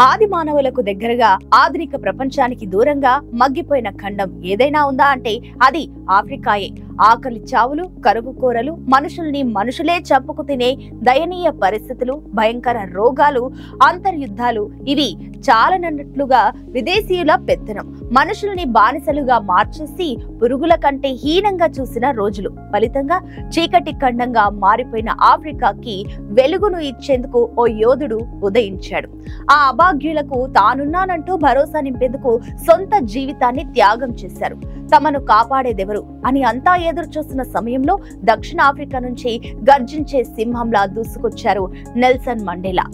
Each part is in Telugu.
ఆది మానవులకు దగ్గరగా ఆధునిక ప్రపంచానికి దూరంగా మగ్గిపోయిన ఖండం ఏదైనా ఉందా అంటే అది ఆఫ్రికాయే. ఆకలి చావులు, కరువు కోరలు, మనుషుల్ని మనుషులే చంపుకు తినే దయనీయ పరిస్థితులు, భయంకర రోగాలు, అంతర్యుద్ధాలు ఇవి చాలనన్నట్లుగా విదేశీయుల పెత్తనం మనుషుల్ని బానిసలుగా మార్చేసి పురుగుల కంటే హీనంగా చూసిన రోజులు. ఫలితంగా చీకటి ఖండంగా మారిపోయిన ఆఫ్రికాకి వెలుగును ఇచ్చేందుకు ఓ యోధుడు ఉదయించాడు. ఆ అభాగ్యులకు తానున్నానంటూ భరోసా నింపేందుకు సొంత జీవితాన్ని త్యాగం చేశారు. తమను కాపాడేదెవరు అని అంతా ఎదురు చూస్తున్న సమయంలో దక్షిణాఫ్రికా నుంచి గర్జించే సింహంలా దూసుకొచ్చారు నెల్సన్ మండేలా.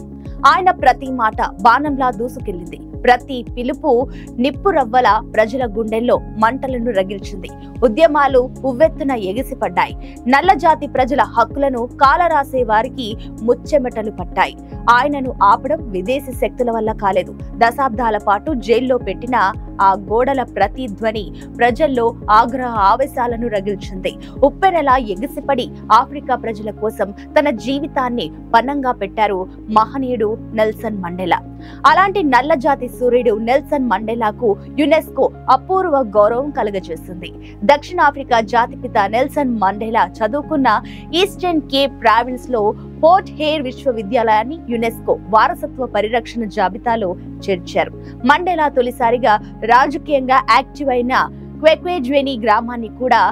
ఆయన ప్రతి మాట బాణంలా దూసుకెళ్లింది. ప్రతి పిలుపు నిప్పురవ్వల ప్రజల గుండెల్లో మంటలను రగిల్చింది. ఉద్యమాలు ఉవ్వెత్తున ఎగిసిపడ్డాయి. నల్లజాతి ప్రజల హక్కులను కాలరాసే వారికి ముచ్చెమటలు పట్టాయి. ఆయనను ఆపడం విదేశీ శక్తుల వల్ల కాలేదు. దశాబ్దాల పాటు జైల్లో పెట్టిన ఆ గోడల ప్రతిధ్వని ప్రజల్లో ఆగ్రహ ఆవేశాలను రగిల్చింది. ఉప్పెనలా ఎగిసిపడి ఆఫ్రికా ప్రజల కోసం తన జీవితాన్ని పన్నంగా పెట్టారు మహనీయుడు నెల్సన్ మండేలా. అలాంటి నల్లజాతి సూర్యుడు నెల్సన్ మండేలాకు యునెస్కో అపూర్వ గౌరవం కలుగజేస్తుంది. దక్షిణాఫ్రికా జాతిపిత నెల్సన్ మండేలా చదువుకున్న ఈస్టర్న్ కేప్ ప్రావిన్స్ లో పోర్ట్ హెయిర్ విశ్వవిద్యాలయాన్ని యునెస్కో వారసత్వ పరిరక్షణ జాబితాలో చేర్చారు. మండేలా తొలిసారిగా రాజకీయంగా యాక్టివ్ అయిన క్వెక్వేజ్వెనీ గ్రామాన్ని కూడా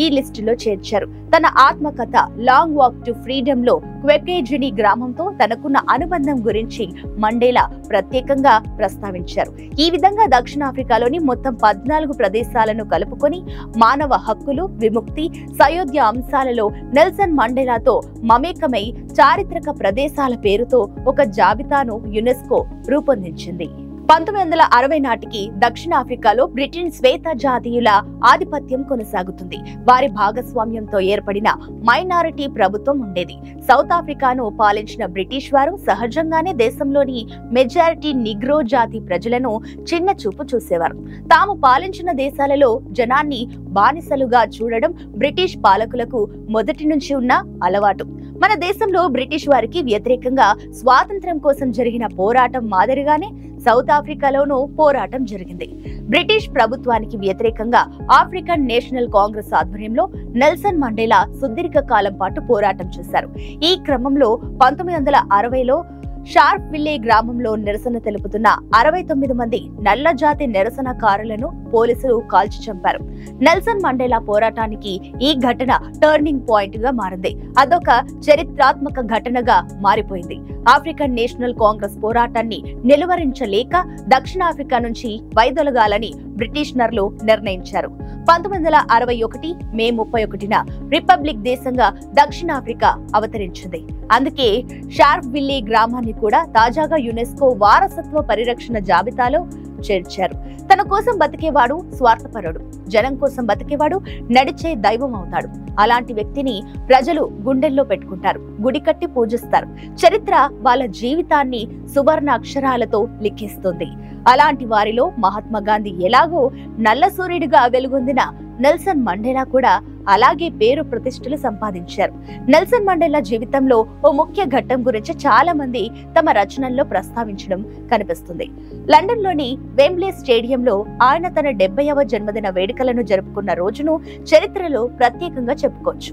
ఈ లిస్టులో చేర్చారు. తన ఆత్మకథ లాంగ్ వాక్ టు ఫ్రీడమ్ లో క్వెక్వేజ్వెనీ గ్రామంతో తనకున్న అనుబంధం గురించి మండేలా ప్రత్యేకంగా ప్రస్తావించారు. ఈ విధంగా దక్షిణాఫ్రికాలోని మొత్తం 14 ప్రదేశాలను కలుపుకొని మానవ హక్కులు, విముక్తి, సయోధ్య అంశాలలో నెల్సన్ మండేలాతో మమేకమై చారిత్రక ప్రదేశాల పేరుతో ఒక జాబితాను యునెస్కో రూపొందించింది. 1960 నాటికి దక్షిణాఫ్రికాలో బ్రిటన్ శ్వేత జాతీయుల ఆధిపత్యం కొనసాగుతుంది. వారి భాగస్వామ్యంతో ఏర్పడిన మైనారిటీ ప్రభుత్వం ఉండేది. సౌత్ ఆఫ్రికాను పాలించిన బ్రిటిష్ వారు సహజంగానే దేశంలోని మెజారిటీ నిగ్రో జాతి ప్రజలను చిన్న చూపు చూసేవారు. తాము పాలించిన దేశాలలో జనాన్ని బానిసలుగా చూడడం బ్రిటిష్ పాలకులకు మొదటి నుంచి ఉన్న అలవాటు. మన దేశంలో బ్రిటిష్ వారికి వ్యతిరేకంగా స్వాతంత్ర్యం కోసం జరిగిన పోరాటం మాదిరిగానే సౌత్ ఆఫ్రికాలోనూ పోరాటం జరిగింది. బ్రిటిష్ ప్రభుత్వానికి వ్యతిరేకంగా ఆఫ్రికన్ నేషనల్ కాంగ్రెస్ ఆధ్వర్యంలో నెల్సన్ మండేలా సుదీర్ఘ కాలం పాటు పోరాటం చేశారు. ఈ క్రమంలో 1960లో షార్ప్ విల్లే గ్రామంలో నిరసన తెలుపుతున్న 69 మంది నల్లజాతి నిరసనకారులను పోలీసులు కాల్చి చంపారు. నెల్సన్ మండేలా పోరాటానికి ఈ ఘటన టర్నింగ్ పాయింట్ గా మారింది. అదొక చరిత్రాత్మక ఘటనగా మారిపోయింది. ఆఫ్రికన్ నేషనల్ కాంగ్రెస్ పోరాటాన్ని నిలువరించలేక దక్షిణాఫ్రికా నుంచి వైదొలగాలని బ్రిటిషనర్లు నిర్ణయించారు. 1961 మే 31న రిపబ్లిక్ దేశంగా దక్షిణాఫ్రికా అవతరించింది. అందుకే షార్ప్ విల్లే గ్రామాన్ని కూడా తాజాగా యునెస్కో వారసత్వ పరిరక్షణ జాబితాలో చేర్చారు. తన కోసం బతికేవాడు స్వార్థపరుడు, జనం కోసం బతికేవాడు నడిచే దైవం అవుతాడు. అలాంటి వ్యక్తిని ప్రజలు గుండెల్లో పెట్టుకుంటారు, గుడి కట్టి పూజిస్తారు. చరిత్ర వాళ్ళ జీవితాన్ని సువర్ణ అక్షరాలతో లిఖిస్తుంది. అలాంటి వారిలో మహాత్మా గాంధీ ఎలాగో నల్ల సూర్యుడిగా వెలుగొందిన నెల్సన్ మండేలా కూడా అలాగే పేరు ప్రతిష్టలు సంపాదించారు. నెల్సన్ మండేలా జీవితంలో ఓ ముఖ్య ఘట్టం గురించి చాలా మంది తమ రచనల్లో ప్రస్తావించడం కనిపిస్తుంది. లండన్ లోని వెంబ్లే స్టేడియంలో ఆయన తన 70వ జన్మదిన వేడుకలను జరుపుకున్న రోజును చరిత్రలో ప్రత్యేకంగా చెప్పుకోవచ్చు.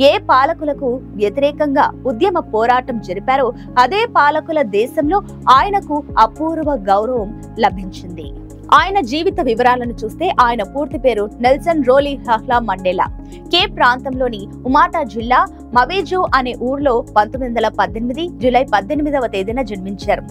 ఏ పాలకులకు వ్యతిరేకంగా ఉద్యమ పోరాటం జరిపారో అదే పాలకుల దేశంలో ఆయనకు అపూర్వ గౌరవం లభించింది. ఆయన జీవిత వివరాలను చూస్తే ఆయన పూర్తి పేరు నెల్సన్ రోలిహ్లా మండేలా. కేప్ ప్రాంతంలోని ఉమాటా జిల్లా మవేజో అనే ఊర్లో 1918 జూలై 18వ తేదీన జన్మించారు.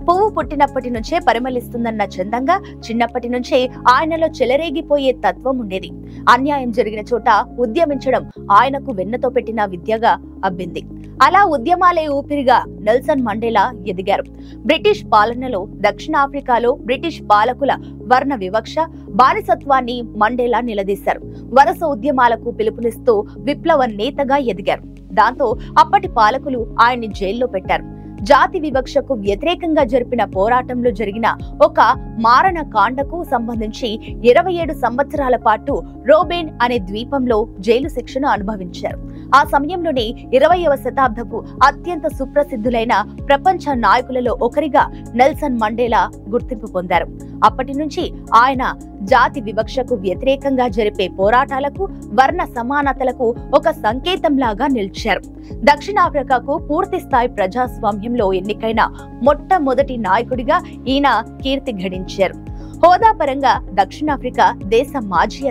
పువ్వు పుట్టినప్పటి నుంచే పరిమళిస్తుందన్న చందంగా చిన్నప్పటి నుంచే ఆయనలో చెలరేగిపోయే తత్వం ఉండేది. అన్యాయం జరిగిన చోట ఉద్యమించడం ఆయనకు వెన్నతో పెట్టిన విద్యగా అబ్బింది. అలా ఉద్యమాలే ఊపిరిగా నెల్సన్ మండేలా ఎదిగారు. బ్రిటిష్ పాలనలో దక్షిణాఫ్రికాలో బ్రిటిష్ పాలకుల వర్ణ వివక్ష, బానిసత్వాన్ని మండేలా నిలదీశారు. వరుస ఉద్యమాలకు పిలుపునిస్తూ విప్లవ నేతగా ఎదిగారు. దాంతో అప్పటి పాలకులు ఆయన్ని జైల్లో పెట్టారు. జాతి వివక్షకు వ్యతిరేకంగా జరిపిన పోరాటంలో జరిగిన ఒక మారణ కాండకు సంబంధించి 27 సంవత్సరాల పాటు రోబెన్ అనే ద్వీపంలో జైలు శిక్షను అనుభవించారు. ఆ సమయంలోనే 20వ శతాబ్దపు అత్యంత సుప్రసిద్ధులైన ప్రపంచ నాయకులలో ఒకరిగా నెల్సన్ మండేలా గుర్తింపు పొందారు. అప్పటి నుంచి ఆయన జాతి వివక్షకు వ్యతిరేకంగా జరిపే పోరాటాలకు, వర్ణ సమానతలకు ఒక సంకేతంలాగా నిలిచారు. దక్షిణాఫ్రికాకు పూర్తి స్థాయి ప్రజాస్వామ్యంలో ఎన్నికైన మొట్టమొదటి నాయకుడిగా ఈయన కీర్తి గడించారు. హోదాపరంగా దక్షిణాఫ్రికా దేశ మాజీ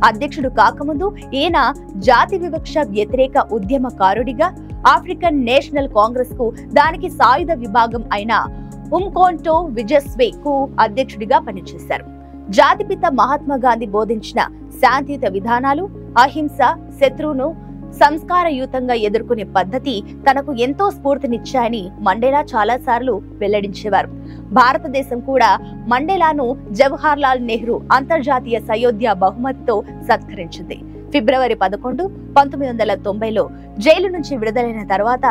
అధ్యక్షుడు కాకముందు ఈయన జాతి వివక్ష వ్యతిరేక ఉద్యమకారుడిగా ఆఫ్రికన్ నేషనల్ కాంగ్రెస్ కు దానికి సాయుధ విభాగం అయిన ఉమ్ఖోంటో విజయస్వే కు అధ్యక్షుడిగా పనిచేశారు. జాతిపిత మహాత్మా గాంధీ బోధించిన శాంతియుత విధానాలు, అహింస, శత్రువును సంస్కారయుతంగా ఎదుర్కొనే పద్ధతి తనకు ఎంతో స్ఫూర్తినిచ్చాయని మండేలా చాలాసార్లు వెల్లడించేవారు. భారతదేశం కూడా మండేలాను జవహర్ లాల్ నెహ్రూ అంతర్జాతీయ సయోధ్య బహుమతితో సత్కరించింది. ఫిబ్రవరి 11, 1990లో జైలు నుంచి విడుదలైన తర్వాత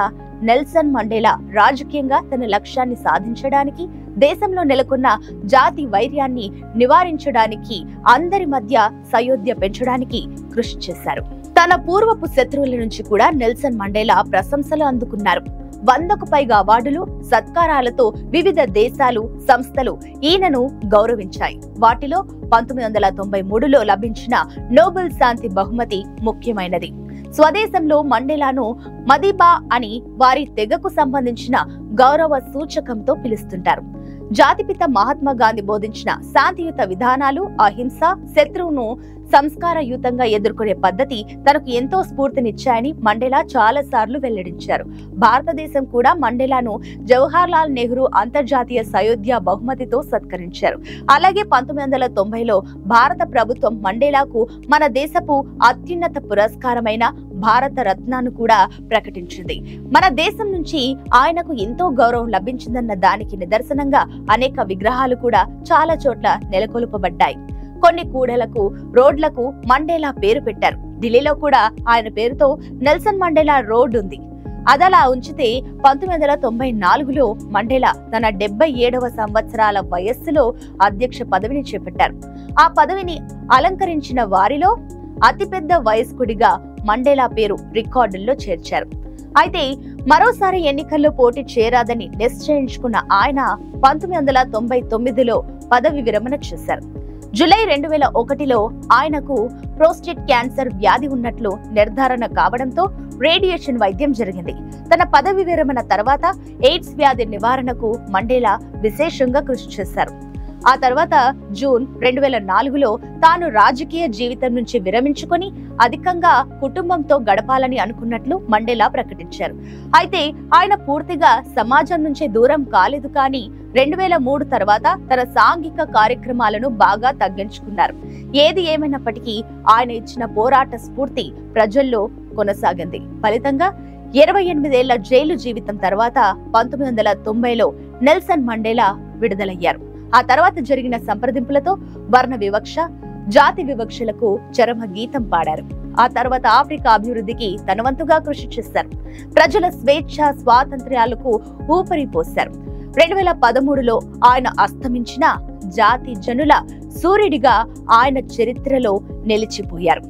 నెల్సన్ మండేలా రాజకీయంగా తన లక్ష్యాన్ని సాధించడానికి, దేశంలో నెలకొన్న జాతి వైర్యాన్ని నివారించడానికి, అందరి మధ్య సయోధ్య పెంచడానికి కృషి చేశారు. తన పూర్వపు శత్రువుల నుంచి కూడా నెల్సన్ మండేలా ప్రశంసలు అందుకున్నారు. 100కు పైగా అవార్డులు, సత్కారాలతో వివిధ దేశాలు, సంస్థలు ఈయనను గౌరవించాయి. వాటిలో 1993లో లభించిన నోబెల్ శాంతి బహుమతి ముఖ్యమైనది. స్వదేశంలో మండేలాను మదిబా అని వారి తెగకు సంబంధించిన గౌరవ సూచకంతో పిలుస్తుంటారు. జాతిపిత మహాత్మా గాంధీ బోధించిన శాంతియుత విధానాలు, అహింస, శత్రువును సంస్కారయుతంగా ఎదుర్కొనే పద్ధతి తనకు ఎంతో స్ఫూర్తినిచ్చాయని మండేలా చాలా సార్లు వెల్లడించారు. భారతదేశం కూడా మండేలాను జవహర్ లాల్ నెహ్రూ అంతర్జాతీయ సయోధ్య బహుమతితో సత్కరించారు. అలాగే 1990లో భారత ప్రభుత్వం మండేలాకు మన దేశపు అత్యున్నత పురస్కారమైన భారత రత్నాను కూడా ప్రకటించింది. మన దేశం నుంచి ఆయనకు ఎంతో గౌరవం లభించిందన్న దానికి నిదర్శనంగా అనేక విగ్రహాలు కూడా చాలా చోట్ల నెలకొల్పబడ్డాయి. కొన్ని కూడలకు, రోడ్లకు మండేలా పేరు పెట్టారు. ఢిల్లీలో కూడా ఆయన పేరుతో నెల్సన్ మండేలా రోడ్ ఉంది. అదలా ఉంచితే 1994లో మండేలా తన 77వ సంవత్సరాల వయస్సులో అధ్యక్ష పదవిని చేపట్టారు. ఆ పదవిని అలంకరించిన వారిలో అతిపెద్ద వయస్కుడిగా మండేలా పేరు రికార్డుల్లో చేర్చారు. అయితే మరోసారి ఎన్నికల్లో పోటీ చేరాదని నిశ్చయించుకున్న ఆయన 1999లో పదవి విరమణ చేశారు. జూలై 2001లో ఆయనకు ప్రోస్టేట్ క్యాన్సర్ వ్యాధి ఉన్నట్లు నిర్ధారణ కావడంతో రేడియేషన్ వైద్యం జరిగింది. తన పదవి విరమణ తర్వాత ఎయిడ్స్ వ్యాధి నివారణకు మండేలా విశేషంగా కృషి చేశారు. ఆ తర్వాత జూన్ 2004లో తాను రాజకీయ జీవితం నుంచి విరమించుకొని అధికంగా కుటుంబంతో గడపాలని అనుకున్నట్లు మండేలా ప్రకటించారు. అయితే ఆయన పూర్తిగా సమాజం నుంచి దూరం కాలేదు, కానీ 2003 తర్వాత తన సాంఘిక కార్యక్రమాలను బాగా తగ్గించుకున్నారు. ఏది ఏమైనప్పటికీ ఆయన ఇచ్చిన పోరాట స్ఫూర్తి ప్రజల్లో కొనసాగింది. ఫలితంగా 28 ఏళ్ల జైలు జీవితం తర్వాత 1990లో నెల్సన్ మండేలా విడుదలయ్యారు. ఆ తర్వాత జరిగిన సంప్రదింపులతో వర్ణ వివక్ష, జాతి వివక్షలకు చరమ గీతం పాడారు. ఆ తర్వాత ఆఫ్రికా అభివృద్ధికి తనవంతుగా కృషి చేశారు. ప్రజల స్వేచ్ఛ, స్వాతంత్ర్యాలకు ఊపిరి పోశారు. 2013లో ఆయన అస్తమించిన జాతి జనుల సూర్యుడిగా ఆయన చరిత్రలో నిలిచిపోయారు.